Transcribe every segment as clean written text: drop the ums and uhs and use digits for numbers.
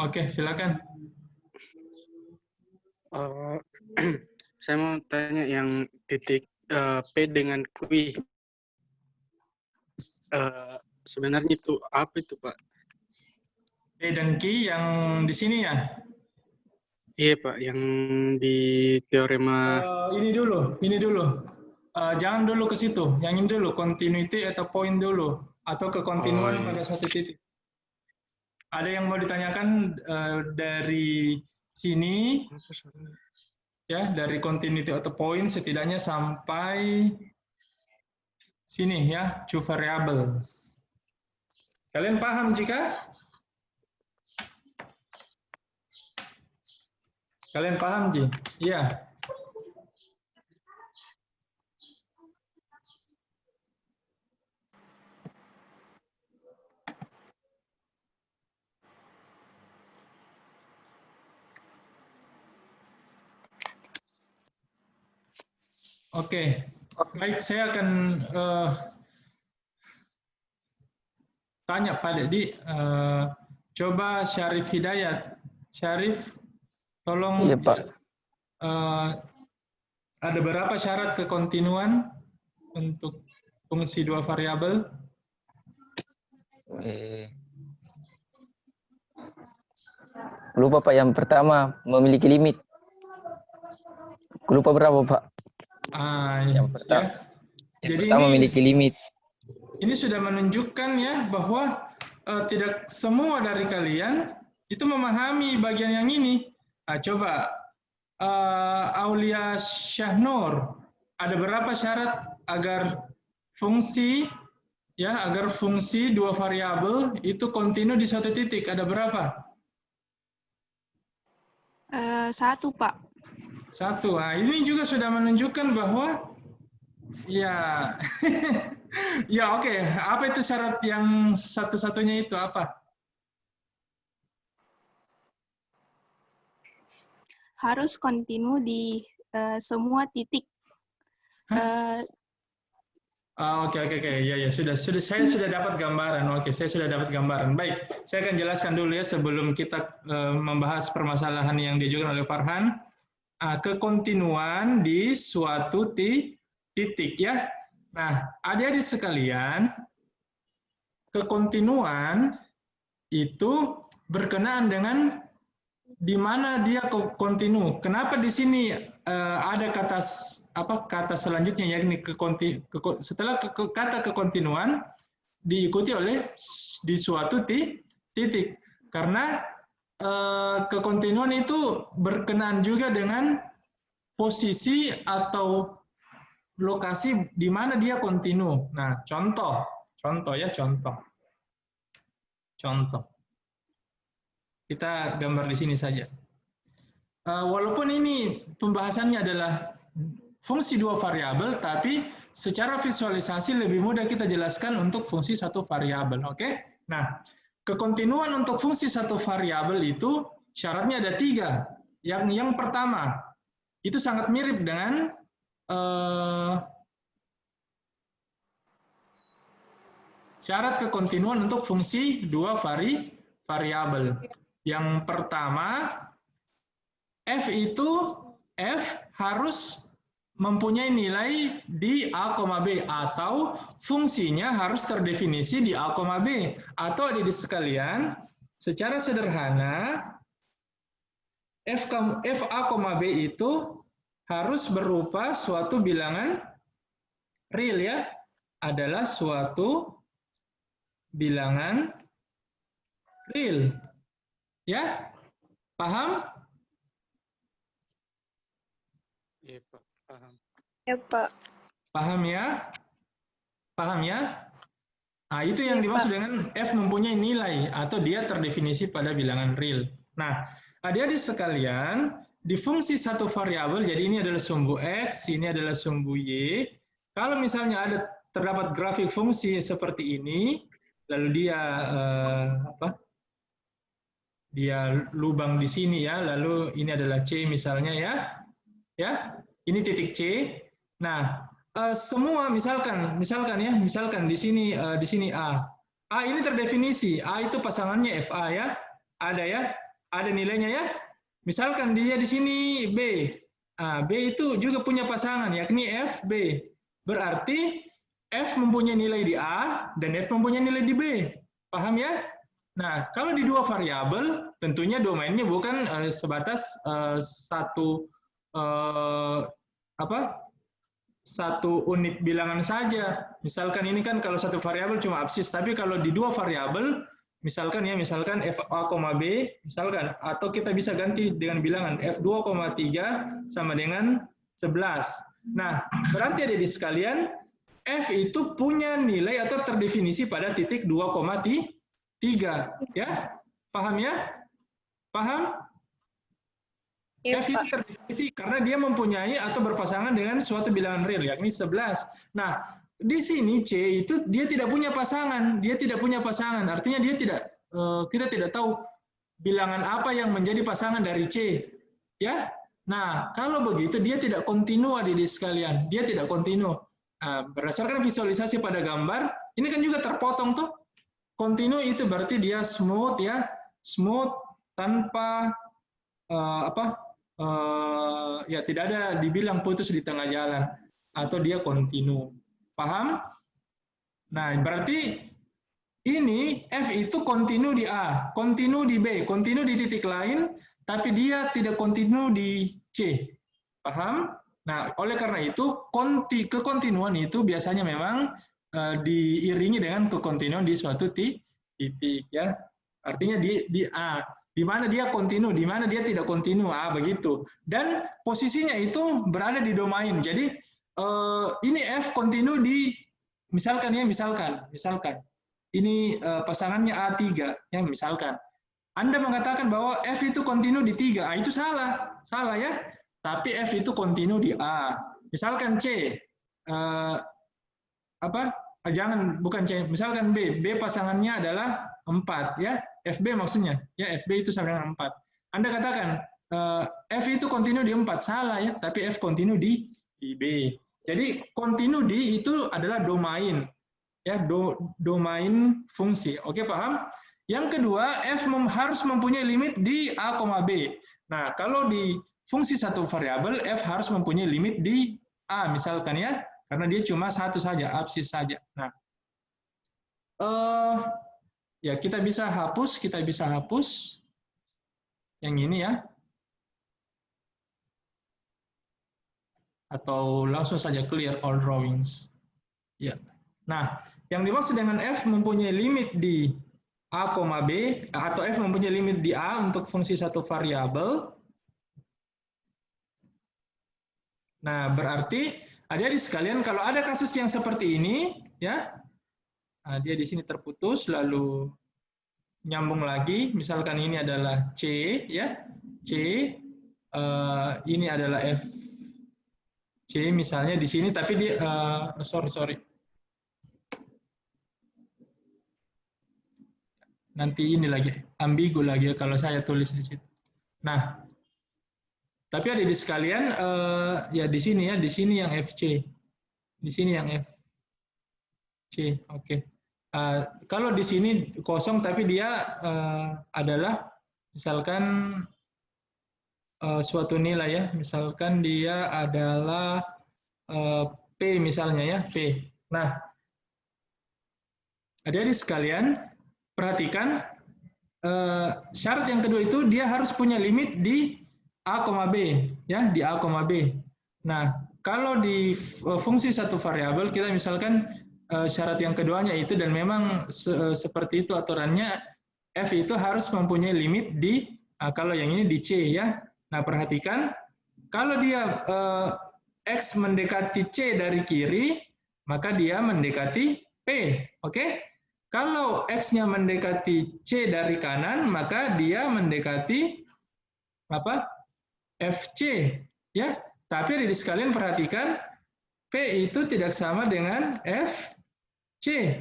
Oke, silakan. Saya mau tanya yang titik P dengan Q. Sebenarnya itu apa itu, Pak? P dan Q yang di sini ya? Iya, Pak, yang di teorema. Ini dulu. Jangan dulu ke situ. Yang ini dulu, continuity atau point dulu. Atau Oh, kekontinuan iya. pada suatu titik. Ada yang mau ditanyakan dari sini, ya, dari continuity atau point setidaknya sampai sini ya, two variables. Kalian paham jika? Kalian paham, Ji? Iya. Oke. Baik, saya akan tanya Pak Dedi. Coba Syarif Hidayat. Syarif, tolong. Iya, Pak. Ada berapa syarat kekontinuan untuk fungsi dua variabel? Lupa, Pak. Yang pertama, memiliki limit. Lupa berapa, Pak? Yang pertama, ya. Jadi pertama ini, memiliki limit. Ini sudah menunjukkan ya bahwa tidak semua dari kalian itu memahami bagian yang ini. Coba Aulia Syahnur, ada berapa syarat agar fungsi dua variabel itu kontinu di suatu titik? Ada berapa? 1, Pak. 1. Nah, ini juga sudah menunjukkan bahwa ya ya oke. Apa itu syarat yang satu-satunya itu apa? Harus kontinu di semua titik. Oke. Ya, saya sudah dapat gambaran. Oke, saya sudah dapat gambaran. Baik, saya akan jelaskan dulu ya sebelum kita membahas permasalahan yang diajukan oleh Farhan. Kekontinuan di suatu titik ya. Nah, adik-adik sekalian, kekontinuan itu berkenaan dengan di mana dia kontinu. Kenapa di sini ada kata selanjutnya yakni setelah kata kekontinuan diikuti oleh di suatu titik. Karena kekontinuan itu berkenaan juga dengan posisi atau lokasi di mana dia kontinu. Nah, contoh. Kita gambar di sini saja. Walaupun ini pembahasannya adalah fungsi dua variabel, tapi secara visualisasi lebih mudah kita jelaskan untuk fungsi satu variabel. Oke? Nah, kekontinuan untuk fungsi satu variabel itu syaratnya ada 3. Yang pertama, itu sangat mirip dengan syarat kekontinuan untuk fungsi dua variabel. Yang pertama, F harus mempunyai nilai di A, B, atau fungsinya harus terdefinisi di A, B. Atau adik-adik sekalian, secara sederhana, F A, B itu harus berupa suatu bilangan real ya, adalah suatu bilangan real. Ya? Paham? Iya, Pak. Paham. Ya, Pak. Paham ya? Paham ya? Nah, itu yang dimaksud dengan F mempunyai nilai atau dia terdefinisi pada bilangan real. Nah, adik-adik sekalian, di fungsi satu variabel, jadi ini adalah sumbu X, ini adalah sumbu Y. Kalau misalnya terdapat grafik fungsi seperti ini, lalu dia dia lubang di sini ya, lalu ini adalah C misalnya ya, ini titik C. Nah, semua misalkan di sini A ini terdefinisi, A itu pasangannya FA ya, ada ya. Ada nilainya ya. Misalkan dia di sini B. Nah, B itu juga punya pasangan, yakni F, B. Berarti F mempunyai nilai di A dan F mempunyai nilai di B. Paham ya? Nah, kalau di dua variabel, tentunya domainnya bukan sebatas satu satu unit bilangan saja. Misalkan ini kan kalau satu variabel cuma absis, tapi kalau di dua variabel, misalkan f a, b, misalkan, atau kita bisa ganti dengan bilangan f2,3 sama dengan 11. Nah, berarti ada di sekalian, f itu punya nilai atau terdefinisi pada titik 2,3. Ya? Paham ya? Paham? Ya, F itu terdefinisi karena dia mempunyai atau berpasangan dengan suatu bilangan real, yakni 11. Nah, di sini C itu dia tidak punya pasangan, artinya dia kita tidak tahu bilangan apa yang menjadi pasangan dari C, ya. Nah, kalau begitu dia tidak kontinu, adik-adik sekalian, dia tidak kontinu. Nah, berdasarkan visualisasi pada gambar, ini kan juga terpotong tuh. Kontinu itu berarti dia smooth ya, smooth tanpa ya tidak ada dibilang putus di tengah jalan atau dia kontinu. Paham? Nah, berarti ini F itu kontinu di A, kontinu di B, kontinu di titik lain, tapi dia tidak kontinu di C. Paham? Nah, oleh karena itu kekontinuan itu biasanya memang diiringi dengan kekontinuan di suatu titik ya. Artinya di A, di mana dia kontinu, di mana dia tidak kontinu, begitu. Dan posisinya itu berada di domain. Jadi ini F kontinu di, misalkan ini pasangannya A3 ya, misalkan. Anda mengatakan bahwa F itu kontinu di 3, itu salah ya. Tapi F itu kontinu di A. Misalkan C, bukan C, misalkan B pasangannya adalah 4 ya, FB maksudnya, ya FB itu sama dengan 4. Anda katakan F itu kontinu di 4, salah ya, tapi F kontinu di B. Jadi kontinu di itu adalah domain, ya domain fungsi. Oke, paham? Yang kedua, F harus mempunyai limit di A, B. Nah, kalau di fungsi satu variabel, F harus mempunyai limit di A, misalkan ya, karena dia cuma satu saja, absis saja. Nah, ya kita bisa hapus yang ini ya, atau langsung saja clear all drawings. Ya. Nah, yang dimaksud dengan F mempunyai limit di A, B, atau F mempunyai limit di A untuk fungsi satu variabel. Nah, berarti adik-adik sekalian, kalau ada kasus yang seperti ini, ya, nah, dia di sini terputus, lalu nyambung lagi. Misalkan ini adalah C, ya, C, ini adalah F, C, misalnya di sini, tapi di sorry. Nanti ini lagi ambigu lagi kalau saya tulis di situ. Nah, tapi adik-adik sekalian, ya di sini yang FC, di sini yang FC, oke. Kalau di sini kosong, tapi dia adalah misalkan suatu nilai ya, misalkan dia adalah P misalnya ya, P. Nah, adik-adik sekalian, perhatikan syarat yang kedua itu dia harus punya limit di A, B ya, di A, B. Nah, kalau di fungsi satu variabel kita misalkan syarat yang keduanya itu, dan memang seperti itu aturannya, F itu harus mempunyai limit di kalau yang ini di C ya. Nah, perhatikan kalau dia X mendekati C dari kiri, maka dia mendekati P, oke? Kalau X-nya mendekati C dari kanan, maka dia mendekati apa? FC, ya. Tapi adik sekalian perhatikan, P itu tidak sama dengan FC.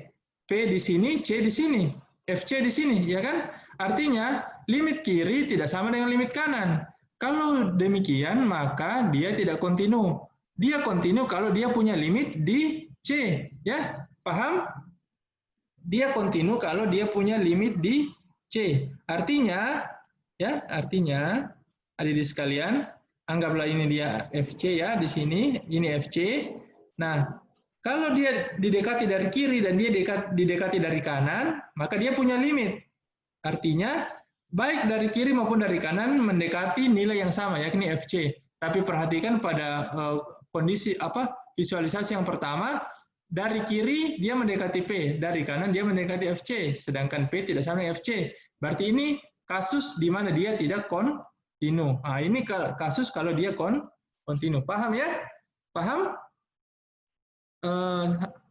P di sini, C di sini, FC di sini, ya kan? Artinya limit kiri tidak sama dengan limit kanan. Kalau demikian, maka dia tidak kontinu. Dia kontinu kalau dia punya limit di C, ya. Paham? Dia kontinu kalau dia punya limit di C. Artinya Ya, artinya adik-adik sekalian, anggaplah ini dia FC ya di sini, ini FC. Nah, kalau dia didekati dari kiri dan dia didekati dari kanan, maka dia punya limit. Artinya baik dari kiri maupun dari kanan mendekati nilai yang sama, yakni FC. Tapi perhatikan pada kondisi visualisasi yang pertama, dari kiri dia mendekati P, dari kanan dia mendekati FC, sedangkan P tidak sama dengan FC. Berarti ini kasus di mana dia tidak kontinu. Nah, ini kasus kalau dia kontinu. Paham ya? Paham?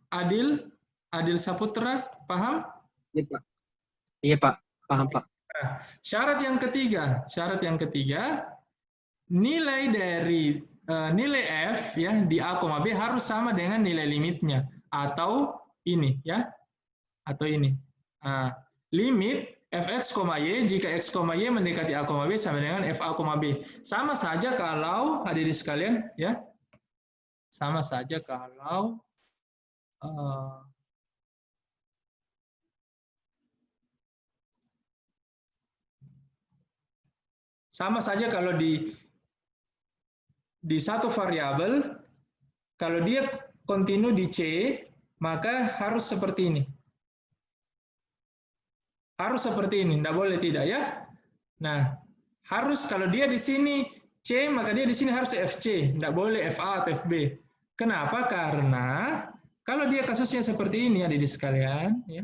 Adil Saputra, paham? Iya, Pak. Iya, Pak. Paham, Pak. Nah, syarat yang ketiga, nilai dari nilai F ya di A, B harus sama dengan nilai limitnya atau ini ya. Atau ini. Nah, limit fx, y jika x, y mendekati a, b sama dengan fa, b. Sama saja kalau hadirin sekalian ya. Sama saja kalau sama saja kalau di satu variabel, kalau dia kontinu di C, maka harus seperti ini. Harus seperti ini, tidak boleh tidak ya. Nah, harus kalau dia di sini C, maka dia di sini harus FC, tidak boleh FA atau FB. Kenapa? Karena kalau dia kasusnya seperti ini, adik-adik sekalian, ya.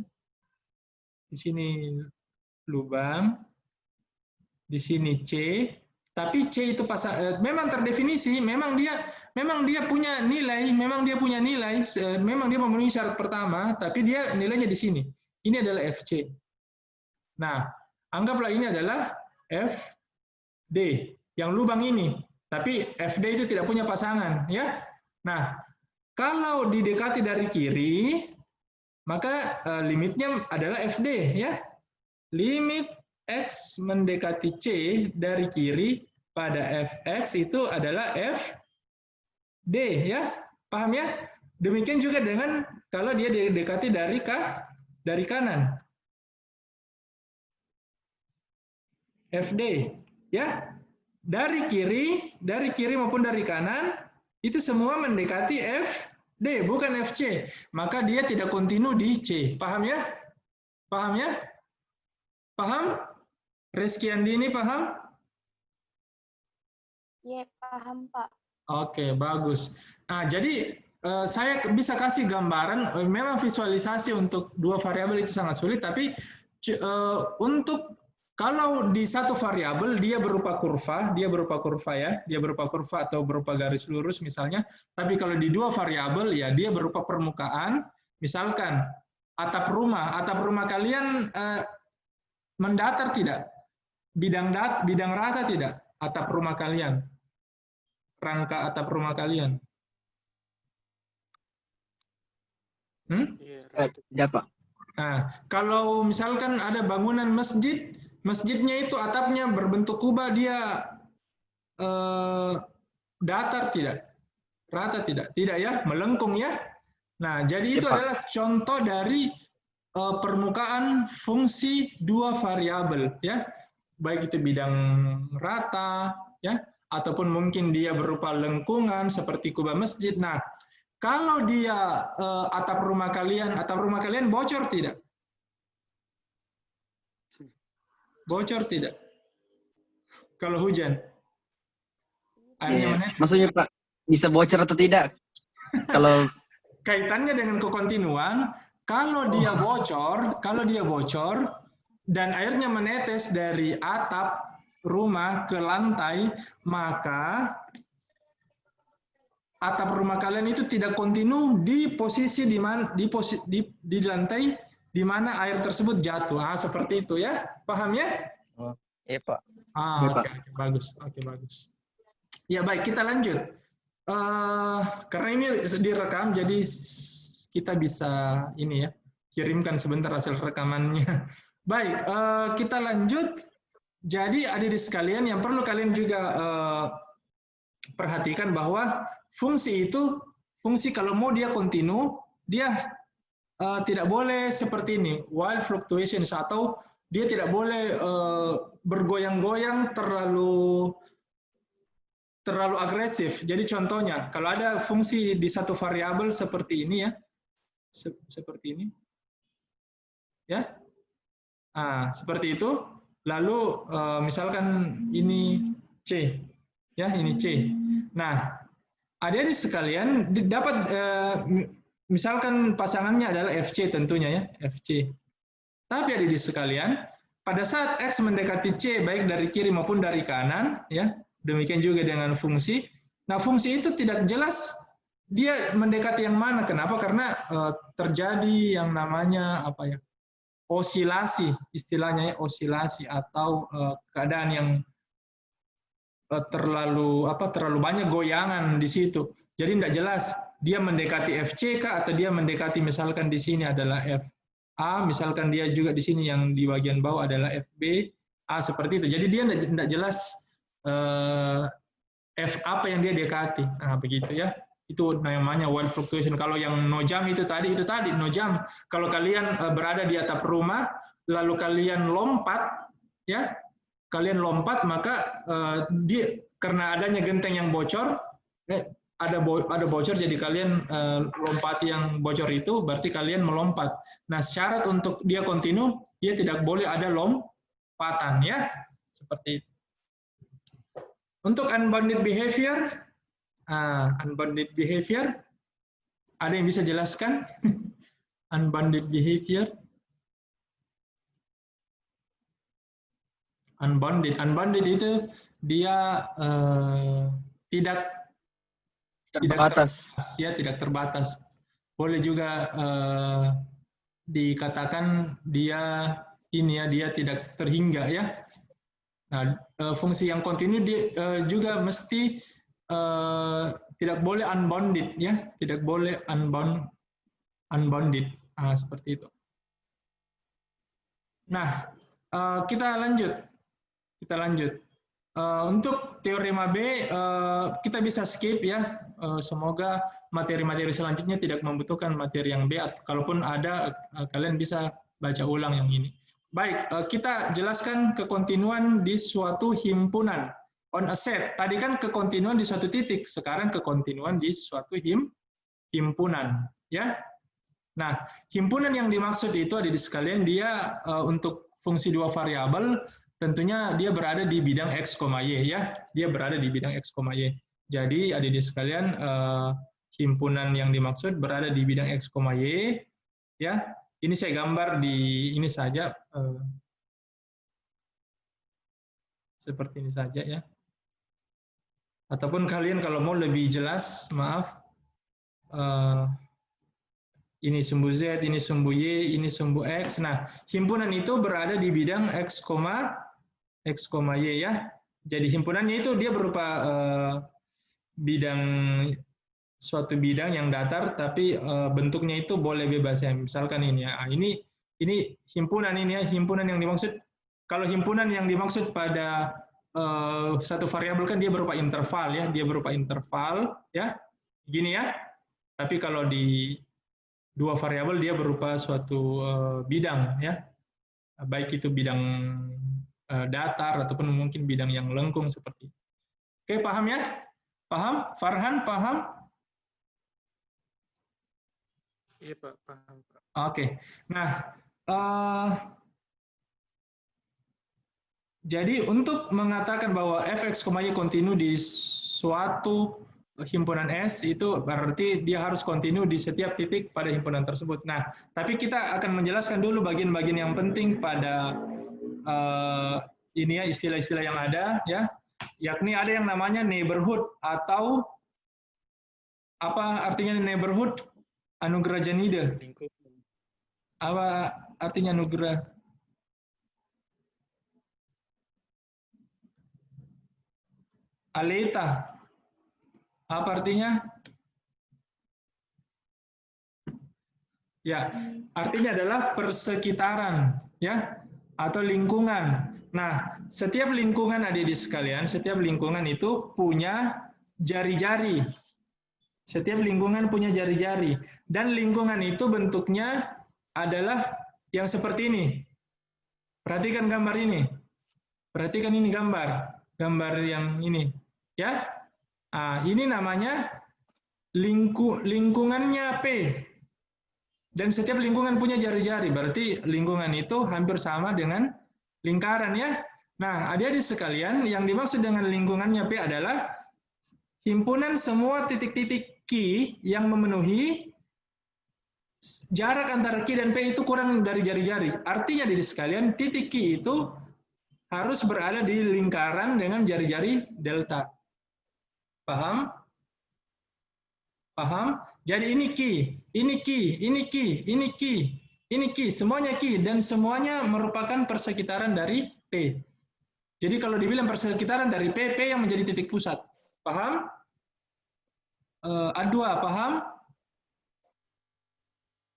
Di sini lubang, di sini C, tapi C itu memang terdefinisi, memang dia punya nilai, memang dia memenuhi syarat pertama, tapi dia nilainya di sini. Ini adalah FC. Nah, anggaplah ini adalah FD, yang lubang ini, tapi FD itu tidak punya pasangan, ya. Nah, kalau didekati dari kiri, maka limitnya adalah FD, ya. Limit X mendekati C dari kiri pada Fx itu adalah FD, ya. Paham ya? Demikian juga dengan kalau dia didekati dari kanan. FD, ya. Dari kiri maupun dari kanan itu semua mendekati FD, bukan FC. Maka dia tidak kontinu di C. Paham ya? Paham ya? Paham? Reski Andini paham? Iya, paham, Pak. Oke, bagus. Nah, jadi saya bisa kasih gambaran, memang visualisasi untuk dua variabel itu sangat sulit, tapi untuk kalau di satu variabel dia berupa kurva ya, dia berupa kurva atau berupa garis lurus misalnya, tapi kalau di dua variabel ya dia berupa permukaan, misalkan atap rumah kalian mendatar tidak? Bidang rata tidak atap rumah kalian? Rangka atap rumah kalian? Tidak, Pak. Nah, kalau misalkan ada bangunan masjidnya itu atapnya berbentuk kubah, dia datar tidak? Rata tidak? Tidak ya, melengkung ya. Nah, jadi itu adalah contoh dari permukaan fungsi dua variabel ya. Baik itu bidang rata ya, ataupun mungkin dia berupa lengkungan seperti kubah masjid. Nah, kalau dia atap rumah kalian bocor tidak? Bocor tidak? Kalau hujan? Airnya menetes. Maksudnya Pak, bisa bocor atau tidak? Kalau kaitannya dengan kekontinuan, kalau dia bocor dan airnya menetes dari atap rumah ke lantai, maka atap rumah kalian itu tidak kontinu di posisi di lantai di mana air tersebut jatuh. Seperti itu ya. Paham ya? Oh, iya, Pak. Oke, bagus. Oke, bagus. Ya, baik, kita lanjut. Karena ini direkam, jadi kita bisa ini ya, kirimkan sebentar hasil rekamannya. Baik, kita lanjut. Jadi adik-adik sekalian, yang perlu kalian juga perhatikan bahwa fungsi kalau mau dia kontinu, dia tidak boleh seperti ini, wild fluctuations, atau dia tidak boleh bergoyang-goyang terlalu agresif. Jadi contohnya, kalau ada fungsi di satu variabel seperti ini ya, seperti ini, ya, seperti itu. Lalu misalkan ini C, ya ini C. Nah, adik-adik sekalian dapat misalkan pasangannya adalah FC tentunya ya, FC. Tapi adik-adik sekalian, pada saat X mendekati C baik dari kiri maupun dari kanan, ya, demikian juga dengan fungsi. Nah, fungsi itu tidak jelas dia mendekati yang mana. Kenapa? Karena terjadi yang namanya apa ya? Osilasi, istilahnya ya, osilasi atau keadaan yang terlalu banyak goyangan di situ. Jadi tidak jelas dia mendekati FC kah atau dia mendekati misalkan di sini adalah FA, misalkan dia juga di sini yang di bagian bawah adalah FB, seperti itu. Jadi dia tidak jelas F apa yang dia dekati. Nah, begitu ya. Itu namanya wild fluctuation. Kalau yang no jam itu tadi no jam. Kalau kalian berada di atap rumah, lalu kalian lompat, ya, maka karena adanya genteng yang bocor, ada bocor, jadi kalian lompati yang bocor itu, berarti kalian melompat. Nah, syarat untuk dia kontinu, dia tidak boleh ada lompatan, ya, seperti itu. Untuk unbounded behavior, ada yang bisa jelaskan? Unbounded behavior. Unbounded itu dia tidak terbatas. Tidak terbatas. Boleh juga dikatakan dia dia tidak terhingga ya. Nah, fungsi yang kontinu juga mesti tidak boleh unbounded ya, tidak boleh unbounded. Seperti itu. Nah, kita lanjut. Untuk teorema B kita bisa skip ya. Semoga materi-materi selanjutnya tidak membutuhkan materi yang B. Kalaupun ada, kalian bisa baca ulang yang ini. Baik, kita jelaskan kekontinuan di suatu himpunan on a set. Tadi kan kekontinuan di suatu titik, sekarang kekontinuan di suatu himpunan, ya. Nah, himpunan yang dimaksud itu ada di sekalian dia untuk fungsi dua variabel, tentunya dia berada di bidang X, Y, ya. Dia berada di bidang X, Y. Jadi ada di sekalian himpunan yang dimaksud berada di bidang X, Y, ya. Ini saya gambar di ini saja, seperti ini saja ya. Ataupun kalian kalau mau lebih jelas, maaf, ini sumbu Z, ini sumbu Y, ini sumbu X. Nah, himpunan itu berada di bidang X, Y ya. Jadi himpunannya itu dia berupa suatu bidang yang datar, tapi bentuknya itu boleh bebas ya. Misalkan ini ya, ini himpunan ini ya, himpunan yang dimaksud. Kalau himpunan yang dimaksud pada satu variabel kan dia berupa interval ya, ya, gini ya. Tapi kalau di dua variabel dia berupa suatu bidang ya, baik itu bidang datar ataupun mungkin bidang yang lengkung seperti itu. Oke, paham ya? Paham? Farhan, paham? Iya Pak, paham Pak. Oke, nah jadi untuk mengatakan bahwa fx, y kontinu di suatu himpunan S itu berarti dia harus kontinu di setiap titik pada himpunan tersebut. Nah, tapi kita akan menjelaskan dulu bagian-bagian yang penting pada ini ya, istilah-istilah yang ada ya, yakni ada yang namanya neighborhood atau apa artinya neighborhood? Anugerah Janida. Apa artinya anugerah? Aleta. Apa artinya? Ya, artinya adalah persekitaran, ya, atau lingkungan. Nah, setiap lingkungan adik-adik sekalian, setiap lingkungan itu punya jari-jari. Setiap lingkungan punya jari-jari. Dan lingkungan itu bentuknya adalah yang seperti ini. Perhatikan gambar ini. Perhatikan ini gambar yang ini, ya. Nah, ini namanya lingkungannya P. Dan setiap lingkungan punya jari-jari, berarti lingkungan itu hampir sama dengan lingkaran, ya. Nah, adik-adik sekalian, yang dimaksud dengan lingkungannya P adalah himpunan semua titik-titik Q yang memenuhi jarak antara Q dan P itu kurang dari jari-jari. Artinya, adik sekalian, titik Q itu harus berada di lingkaran dengan jari-jari delta. Paham? Paham? Jadi ini Q, ini Q, ini Q, ini Q, ini Q, semuanya Q, dan semuanya merupakan persekitaran dari P. Jadi kalau dibilang persekitaran dari P, P yang menjadi titik pusat. Paham? A2, paham?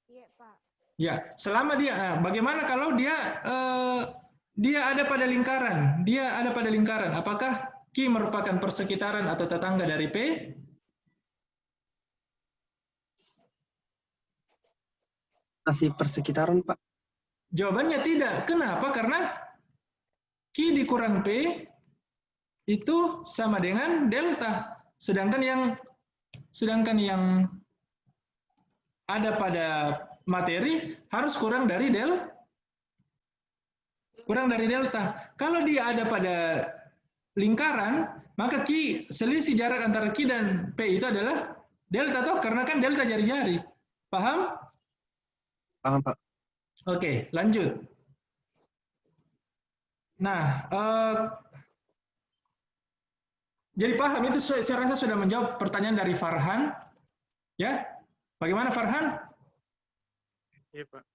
Iya, Pak. Ya, selama dia, bagaimana kalau dia ada pada lingkaran? Dia ada pada lingkaran. Apakah Q merupakan persekitaran atau tetangga dari P? Masih persekitaran, Pak. Jawabannya tidak. Kenapa? Karena Q dikurang P itu sama dengan delta. Sedangkan yang ada pada materi harus kurang dari delta. Kalau dia ada pada lingkaran, maka Q, selisih jarak antara Q dan P itu adalah delta, toh, karena kan delta jari-jari. Paham? Paham, Pak. Oke, lanjut. Nah, jadi paham itu, saya rasa sudah menjawab pertanyaan dari Farhan. Ya, bagaimana Farhan? Iya, Pak.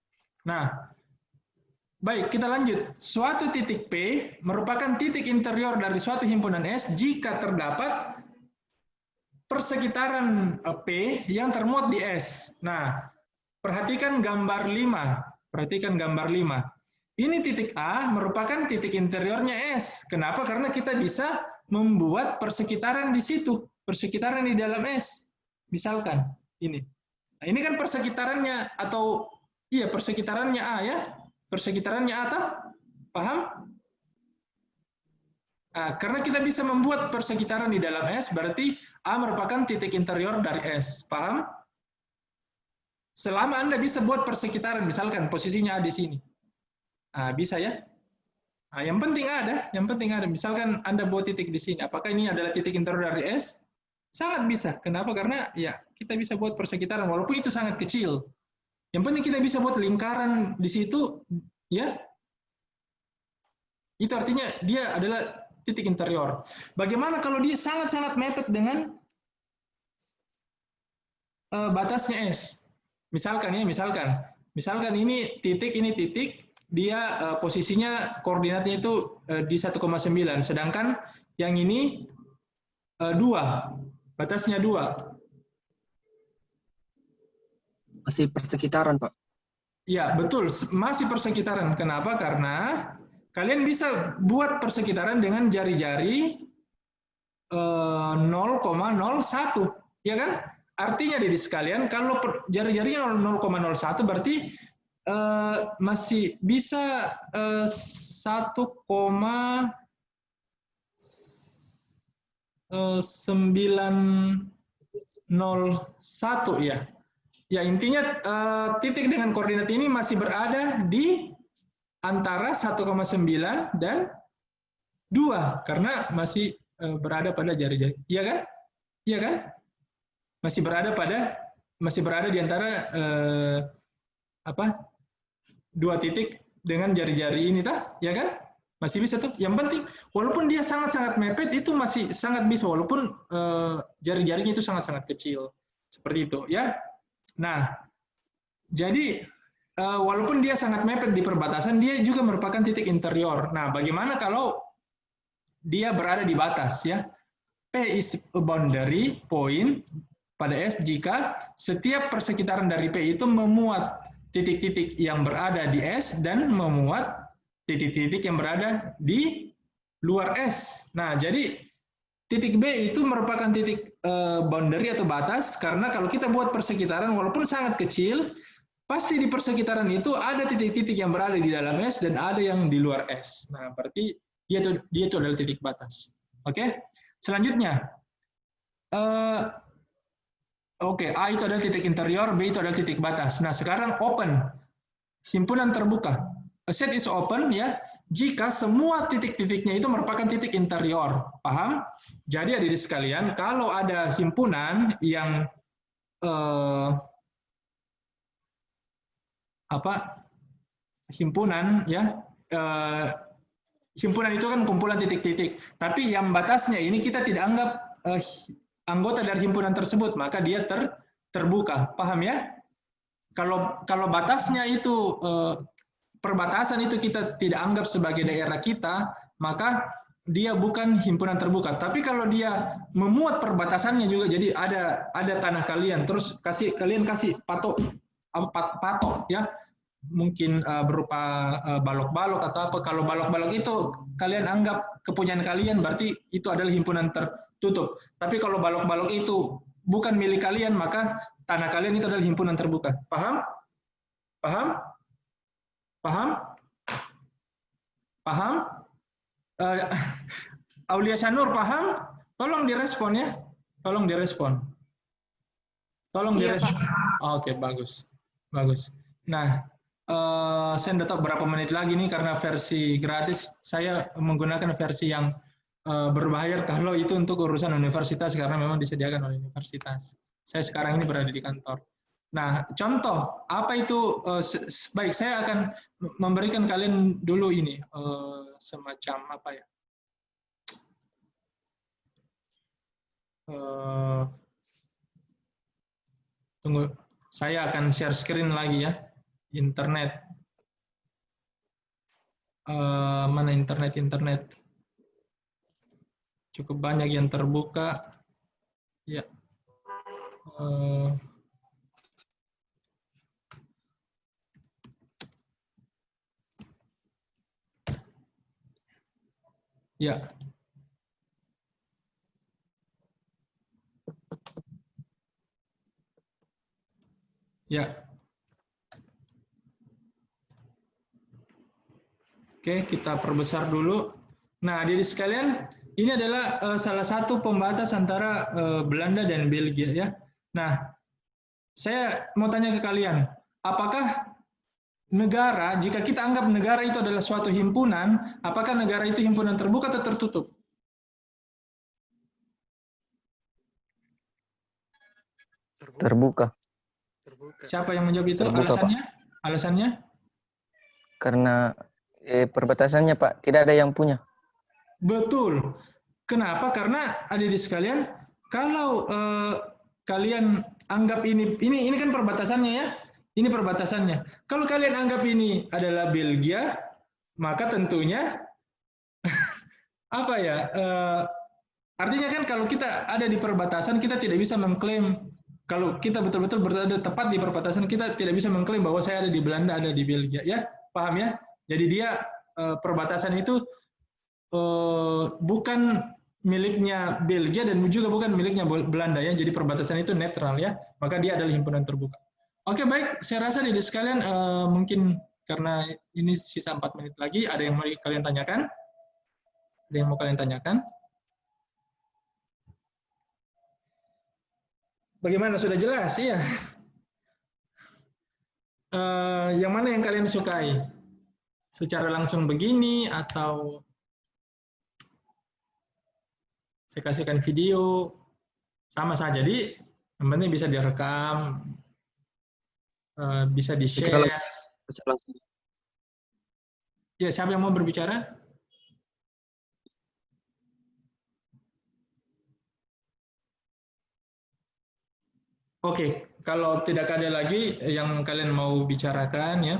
Nah, baik, kita lanjut. Suatu titik P merupakan titik interior dari suatu himpunan S jika terdapat persekitaran P yang termuat di S. Nah, perhatikan gambar 5. Perhatikan gambar 5. Ini titik A merupakan titik interiornya S. Kenapa? Karena kita bisa membuat persekitaran di situ. Persekitaran di dalam S. Misalkan, ini. Nah, ini kan persekitarannya, atau iya, persekitarannya A, ya. Persekitarannya A, toh? Paham? Nah, karena kita bisa membuat persekitaran di dalam S, berarti A merupakan titik interior dari S. Paham? Selama Anda bisa buat persekitaran, misalkan posisinya A di sini. Nah, bisa, ya? Nah, yang penting ada. Misalkan Anda buat titik di sini. Apakah ini adalah titik interior dari S? Sangat bisa. Kenapa? Karena ya kita bisa buat persekitaran, walaupun itu sangat kecil. Yang penting kita bisa buat lingkaran di situ, ya. Itu artinya dia adalah titik interior. Bagaimana kalau dia sangat-sangat mepet dengan batasnya S? Misalkan ini titik, dia posisinya koordinatnya itu di 1,9, sedangkan yang ini 2, batasnya 2. Masih persekitaran, Pak. Ya, betul, masih persekitaran. Kenapa? Karena kalian bisa buat persekitaran dengan jari-jari 0,01, ya kan? Artinya di sekalian, kalau jari-jarinya 0,01 berarti masih bisa 1,901, ya. Ya, intinya titik dengan koordinat ini masih berada di antara 1,9 dan 2 karena masih berada pada jari-jari. Iya kan? Iya kan? Masih berada di antara dua titik dengan jari-jari ini, tah? Ya kan? Masih bisa tuh. Yang penting, walaupun dia sangat-sangat mepet, itu masih sangat bisa, walaupun jari-jarinya itu sangat-sangat kecil. Seperti itu, ya. Nah, jadi walaupun dia sangat mepet di perbatasan, dia juga merupakan titik interior. Nah, bagaimana kalau dia berada di batas, ya? P is a boundary point pada S jika setiap persekitaran dari P itu memuat titik-titik yang berada di S dan memuat titik-titik yang berada di luar S. Nah, jadi titik B itu merupakan titik boundary atau batas, karena kalau kita buat persekitaran, walaupun sangat kecil, pasti di persekitaran itu ada titik-titik yang berada di dalam S dan ada yang di luar S. Nah, berarti dia itu adalah titik batas. Oke? Selanjutnya, A itu adalah titik interior, B itu adalah titik batas. Nah, sekarang open, himpunan terbuka. A set is open ya, jika semua titik-titiknya itu merupakan titik interior. Paham? Jadi adik-adik sekalian, kalau ada himpunan yang himpunan ya, himpunan itu kan kumpulan titik-titik. Tapi yang batasnya ini kita tidak anggap anggota dari himpunan tersebut, maka dia terbuka. Paham ya? Kalau batasnya itu perbatasan itu kita tidak anggap sebagai daerah kita, maka dia bukan himpunan terbuka. Tapi kalau dia memuat perbatasannya juga, jadi ada tanah kalian, terus kalian kasih patok ya, mungkin berupa balok-balok atau apa. Kalau balok-balok itu kalian anggap kepunyaan kalian, berarti itu adalah himpunan tertutup. Tapi kalau balok-balok itu bukan milik kalian, maka tanah kalian itu adalah himpunan terbuka. Paham? Paham? Paham? Paham? Aulia Sanur paham? Tolong direspon ya. Tolong direspon. Tolong direspon. Oke, bagus. Bagus. Nah, saya tidak tahu berapa menit lagi nih karena versi gratis. Saya menggunakan versi yang berbayar kalau itu untuk urusan universitas karena memang disediakan oleh universitas. Saya sekarang ini berada di kantor. Nah, contoh apa itu? Baik, saya akan memberikan kalian dulu ini semacam apa ya? Tunggu, saya akan share screen lagi ya. Internet. Mana internet? Cukup banyak yang terbuka. Ya. Ya. Ya. Oke, kita perbesar dulu. Nah, adik-adik sekalian, ini adalah salah satu pembatas antara Belanda dan Belgia ya. Nah, saya mau tanya ke kalian, apakah negara, jika kita anggap negara itu adalah suatu himpunan, apakah negara itu himpunan terbuka atau tertutup? Terbuka. Siapa yang menjawab itu? Terbuka, Alasannya? Alasannya? Karena perbatasannya, Pak, tidak ada yang punya. Betul. Kenapa? Karena adik-adik sekalian, kalau kalian anggap ini kan perbatasannya ya. Ini perbatasannya. Kalau kalian anggap ini adalah Belgia, maka tentunya apa ya? Artinya kan kalau kita ada di perbatasan, kita tidak bisa mengklaim, kalau kita betul-betul berada tepat di perbatasan, kita tidak bisa mengklaim bahwa saya ada di Belanda, ada di Belgia. Ya, paham ya? Jadi dia perbatasan itu bukan miliknya Belgia dan juga bukan miliknya Belanda ya. Jadi perbatasan itu netral ya. Maka dia adalah himpunan terbuka. Oke, baik. Saya rasa adik sekalian mungkin karena ini sisa 4 menit lagi, ada yang mau kalian tanyakan? Ada yang mau kalian tanyakan? Bagaimana? Sudah jelas? Iya. Yang mana yang kalian sukai? Secara langsung begini atau saya kasihkan video? Sama saja. Jadi, yang penting bisa direkam, bisa di-share. Ya, siapa yang mau berbicara? Oke, kalau tidak ada lagi yang kalian mau bicarakan ya,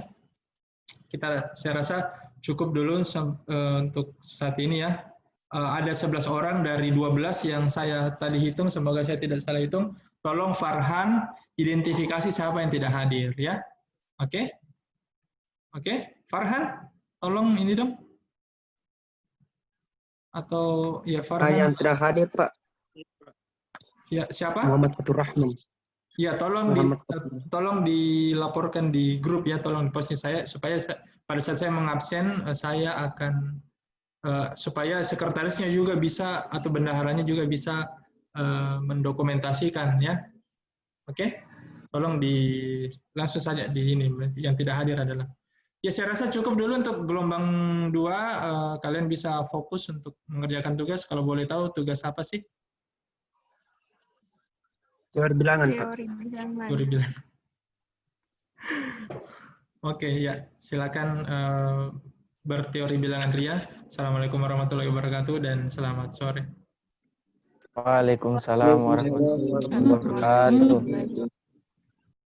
saya rasa cukup dulu untuk saat ini ya. Ada 11 orang dari 12 yang saya tadi hitung, semoga saya tidak salah hitung. Tolong Farhan identifikasi siapa yang tidak hadir ya. Oke? Oke, Farhan, tolong ini dong. Atau ya Farhan. Yang tidak hadir, Pak. Ya, siapa? Muhammad Fatur Rahman. Ya, tolong dilaporkan di grup ya, tolong posting saya supaya pada saat saya mengabsen saya akan supaya sekretarisnya juga bisa atau bendaharanya juga bisa mendokumentasikan ya. Oke? Tolong langsung saja di ini yang tidak hadir adalah. Ya, saya rasa cukup dulu untuk gelombang 2. Kalian bisa fokus untuk mengerjakan tugas. Kalau boleh tahu tugas apa sih? Teori bilangan, Pak. Teori bilangan. Teori bilangan. Oke, ya. Silakan berteori bilangan Ria. Assalamualaikum warahmatullahi wabarakatuh dan selamat sore. Waalaikumsalam warahmatullahi wabarakatuh.